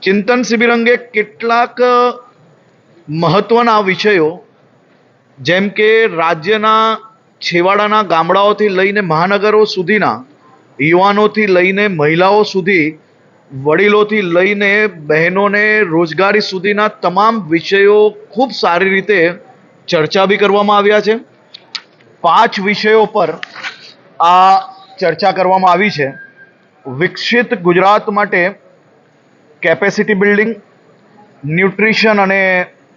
ચિંતન શિબિર અંગે કેટલાક મહત્વના વિષયો જેમ કે રાજ્યના છેવાડાના ગામડાઓથી લઈને મહાનગરો સુધીના યુવાનોથી લઈને મહિલાઓ સુધી, વડીલોથી લઈને બહેનોને રોજગારી સુધીના તમામ વિષયો ખૂબ સારી રીતે ચર્ચા બી કરવામાં આવ્યા છે. 5 વિષયો પર આ ચર્ચા કરવામાં આવી છે. વિકસિત ગુજરાત માટે કેપેસિટી બિલ્ડિંગ, ન્યુટ્રિશન અને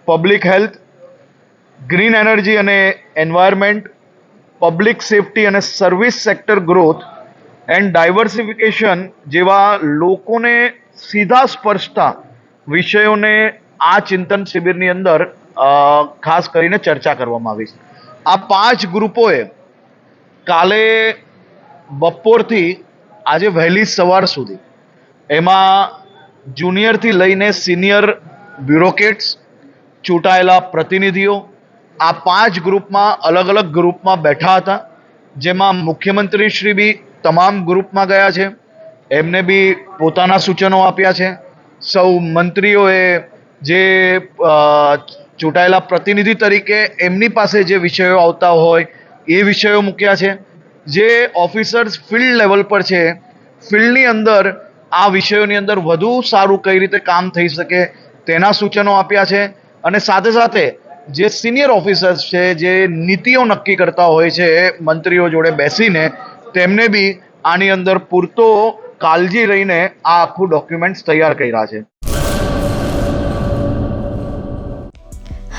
પબ્લિક હેલ્થ, ગ્રીન એનર્જી અને એન્વાયરમેન્ટ, પબ્લિક સેફટી અને service sector growth and diversification જેવા લોકોને સીધા સ્પર્શતા વિષયોને આ ચિંતન શિબિરની અંદર ખાસ કરીને ચર્ચા કરવામાં આવી છે. આ 5 ગ્રુપોએ કાલે બપોરથી આજે વહેલી સવાર સુધી એમાં જુનિયરથી લઈને સિનિયર બ્યુરોક્રેટ્સ, ચૂંટાયેલા પ્રતિનિધિઓ આ 5 ગ્રુપમાં અલગ અલગ ગ્રુપમાં બેઠા હતા, જેમાં મુખ્યમંત્રીશ્રી બી તમામ ગ્રુપમાં ગયા છે. એમને બી પોતાના સૂચનો આપ્યા છે. સૌ મંત્રીઓએ જે ચૂંટાયેલા પ્રતિનિધિ તરીકે એમની પાસે જે વિષયો આવતા હોય એ વિષયો મૂક્યા છે. જે ઓફિસર્સ ફિલ્ડ લેવલ પર છે, ફિલ્ડની અંદર આ વિષયોની અંદર વધુ સારું કઈ રીતે કામ થઈ શકે તેના સૂચનો આપ્યા છે. અને સાથે સાથે જે સિનિયર ઓફિસર્સ છે, જે નીતિઓ નક્કી કરતા હોય છે મંત્રીઓ જોડે બેસીને, તેમને બી આની અંદર પૂરતો કાળજી રહીને આ આખું ડોક્યુમેન્ટ્સ તૈયાર કર્યા છે.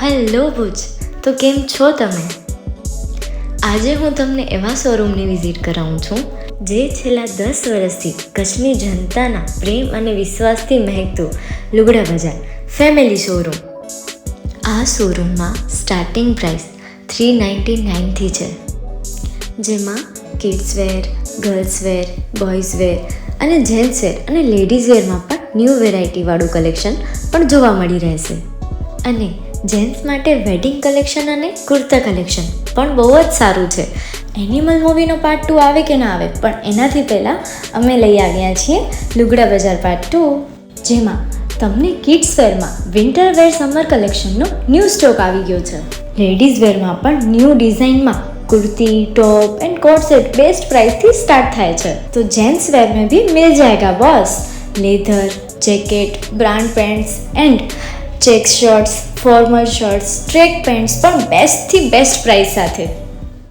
હેલો ભુજ, તો કેમ છો તમે? આજે હું તમને એવા શોરૂમની વિઝિટ કરાવું છું જે છેલ્લા 10 વર્ષથી કચ્છની જનતાના પ્રેમ અને વિશ્વાસથી મહેકતું લુગડા બજાર ફેમિલી શોરૂમ. આ શોરૂમમાં સ્ટાર્ટિંગ પ્રાઇસ 399થી છે, જેમાં kids wear, girls wear, boys wear અને જેન્ટ્સ વેર અને લેડીઝ વેરમાં પણ ન્યૂ વેરાયટીવાળું કલેક્શન પણ જોવા મળી રહેશે. અને જેન્ટ્સ માટે વેડિંગ કલેક્શન અને કુર્તા કલેક્શન પણ બહુ જ સારું છે. એનિમલ મૂવીનો પાર્ટ 2 આવે કે ના આવે, પણ એનાથી પહેલાં અમે લઈ આવ્યા છીએ લુગડા બજાર પાર્ટ 2, જેમાં તમને કિડ્સ વેરમાં વિન્ટર વેર સમર કલેક્શનનો ન્યૂ સ્ટોક આવી ગયો છે. લેડીઝ વેરમાં પણ ન્યૂ ડિઝાઇનમાં kurti, top and coat set best price थी स्टार्ट थाय छे. तो जेंट्स वेर में भी मिल जाएगा boss. Leather, jacket, brand pants and check shirts, formal shirts, track pants पर बेस्ट थी बेस्ट प्राइस साथे.